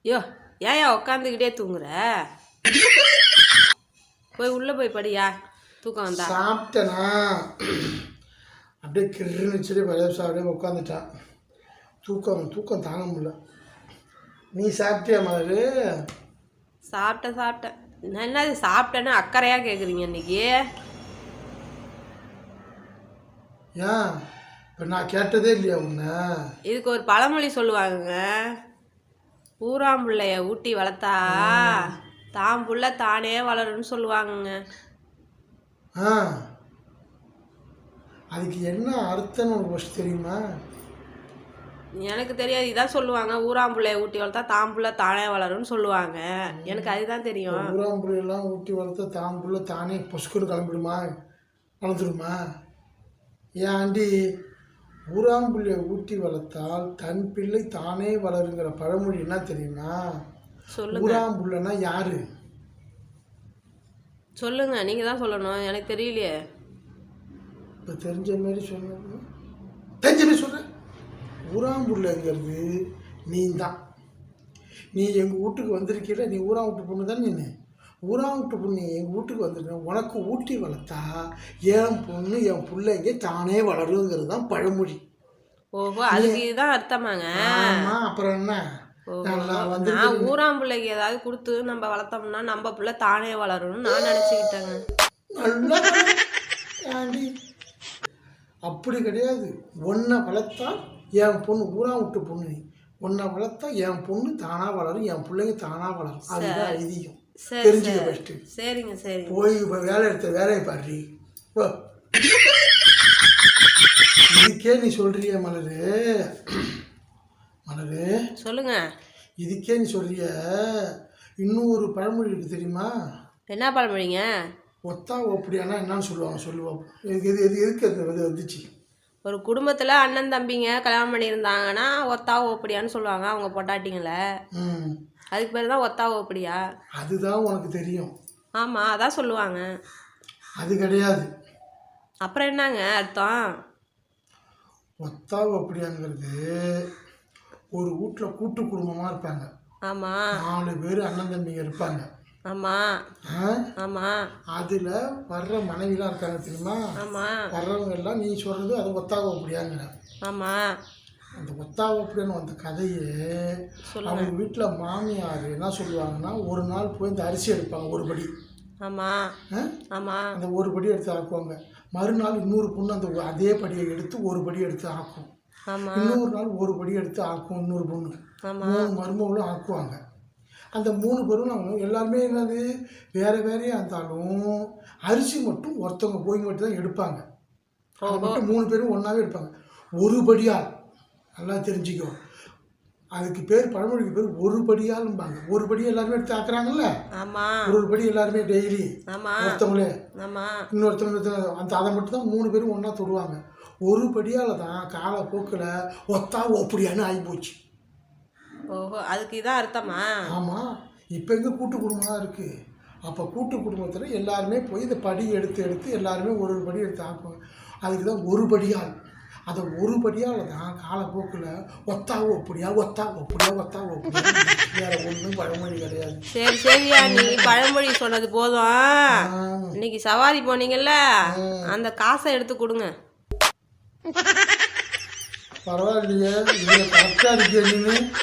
யோ ஏயா உட்காந்துக்கிட்டே தூங்குற? போய் உள்ளே போய் படியா, தூக்கம் வந்தா. சாப்பிட்டேனா அப்படியே கிருன்னு வச்சுட்டு பழைய அப்படியே உட்காந்துட்டான். தூக்கம் தாங்க முடியல. நீ சாப்பிட்டியா மலரு? சாப்பிட்டேன். நான் என்னது சாப்பிட்டேன்னு அக்கறையாக கேட்குறீங்க இன்னைக்கு? ஏன் இப்போ நான் கேட்டதே இல்லையா உன்னை? இதுக்கு ஒரு பழமொழி சொல்லுவாங்க, ஊராம்புள்ளைய ஊட்டி வளர்த்தா தான் புள்ள தானே வளரும்னு சொல்லுவாங்கங்க. அதுக்கு என்ன அர்த்தம்னு உனக்கு ஃபஸ்ட் தெரியுமா? எனக்கு தெரியாது. இதான் சொல்லுவாங்க, ஊராம்புள்ளைய ஊட்டி வளர்த்தா தான் புள்ள தானே வளரும்னு சொல்லுவாங்க. எனக்கு அதுதான் தெரியும். ஊராம்புள்ளையெல்லாம் ஊட்டி வளர்த்தா தான் புள்ள தானே பொசுக்குன்னு கிளம்பிடுமா, வளர்ந்துடுமா? ஏன் ஆண்டி, ஊராம்புள்ளையை ஊட்டி வளர்த்தால் தன் பிள்ளை தானே வளருங்கிற பழமொழி என்ன தெரியுமா? சொல்லுங்க. ஊராம்புள்ளைன்னா யாரு சொல்லுங்க, நீங்க தான் சொல்லணும், எனக்கு தெரியலையே. இப்போ தெரிஞ்ச மாதிரி சொல்கிறேன். ஊராம்புள்ளைங்கிறது நீ தான். நீ எங்கள் வீட்டுக்கு வந்திருக்கீல, நீ ஊரா வீட்டு பொண்ணு தான். நீ ஊரா வீட்டு பொண்ணு எங்கள் வீட்டுக்கு வந்துருக்க, உனக்கு ஊட்டி வளர்த்தா என் பொண்ணு என் பிள்ளைங்க தானே வளருங்கிறது தான் பழமொழி. ஓஹோ, அதுக்கு இதுதான் அர்த்தமாங்க? ஆமாம், அப்புறம் என்ன? நான் ஊராம்பிள்ளைக்கு ஏதாவது கொடுத்து நம்ம வளர்த்தோம்னா நம்ம பிள்ளை தானே வளரும்னு நான் நினச்சிக்கிட்டேங்க. நல்லா அப்படி கிடையாது. ஒன்றை வளர்த்தா என் பொண்ணு, ஊரா விட்டு பொண்ணு, நீ ஒன்றை வளர்த்தா என் பொண்ணு தானாக வளரும், என் பிள்ளைங்க தானாக வளரும். அதுதான் ஐதீகம். தெரிஞ்சுக்க ஃபஸ்ட்டு. சரிங்க. போய் இப்போ வேலையை பாடுறி. இதுக்கே நீ சொல்றிய மலரு சொல்லுங்க. இதுக்கே நீ சொல்றிய. இன்னும் ஒரு பழமொழி இருக்கு தெரியுமா? என்ன பழமொழிங்க? ஒத்தா ஓப்படியானா என்னன்னு சொல்லுவோம். எதுக்கு அது வந்துச்சு? ஒரு குடும்பத்தில் அண்ணன் தம்பிங்க கல்யாணம் பண்ணியிருந்தாங்கன்னா ஒத்தா ஓப்படியான்னு சொல்லுவாங்க அவங்க பொட்டாட்டிங்களை. அதுக்கு பேர் தான் ஒத்தா ஓப்படியா. அதுதான் உனக்கு தெரியும். ஆமாம், அதான் சொல்லுவாங்க. அது கிடையாது. அப்புறம் என்னங்க அர்த்தம்? ஒத்தா ஓப்படியாங்கிறது ஒரு வீட்டில் கூட்டு குடும்பமாக இருப்பாங்க. ஆமாம். 4 பேர் அண்ணன் தம்பிங்க இருப்பாங்க. ஆமாம். அதில் வர்ற மனைவிலாம் இருக்காங்க தெரியுமா? ஆமாம். வர்றவங்க எல்லாம் நீ சொல்கிறது அது ஒத்தாக அப்படியாங்கிற. ஆமாம். அந்த ஒத்தாக அப்படியான அந்த கதையே அவங்க வீட்டில் மாமியார் என்ன சொல்லுவாங்கன்னா, ஒரு நாள் போய் இந்த அரிசி எடுப்பாங்க ஒரு படி. அந்த ஒரு படி எடுத்து ஆக்குவாங்க. மறுநாள் இன்னொரு பொண்ணு அந்த அதே படியை எடுத்து ஒரு படி எடுத்து ஆக்கும். இன்னொரு நாள் ஒரு படி எடுத்து ஆக்கும் இன்னொரு பொண்ணு. 3 மருமகளும் ஆக்குவாங்க. அந்த 3 பேரும் அவங்க எல்லாருமே என்னது வேறையாக இருந்தாலும் அரிசி மட்டும் ஒருத்தவங்க போய் மட்டும் தான் எடுப்பாங்க. அது மட்டும் 3 பேரும் ஒன்றாவே எடுப்பாங்க. ஒரு படியால். நல்லா தெரிஞ்சுக்கோ. அதுக்கு பேர், பழமொழிக்கு பேர் ஒரு படியால்பாங்க. ஒரு படி எல்லாருமே எடுத்து ஆக்குறாங்கல்ல. ஒரு படி எல்லாருமே டெய்லி ஒருத்தவங்களே இன்னொருத்தவங்க அந்த அதை மட்டும் தான் 3 பேரும் ஒன்றா தொடுவாங்க. ஒரு படியால் தான் காலப்போக்கில் ஒத்தா ஓப்படியான்னு ஆகிப்போச்சு. ஓஹோ, அதுக்கு இதான் அர்த்தமா? ஆமாம். இப்போ எங்கே கூட்டு குடும்பமாக இருக்குது. அப்போ கூட்டு குடும்பத்தில் எல்லாருமே போய் இந்த படி எடுத்து எல்லாருமே ஒரு படி எடுத்து ஆக்குவாங்க. அதுக்கு தான் ஒரு படியால். அந்த ஒரு படியால் தான் காலப்போக்கில் ஒத்தா ஓப்படியா வேற ஒன்றும் பழமொழி கிடையாது. சரியா, நீ பழமொழி சொன்னது போதும். இன்னைக்கு சவாரி போனீங்கல்ல, அந்த காசை எடுத்து கொடுங்க. பரவாயில்லையே, இதில் கரெக்டாக இருக்கே நீ.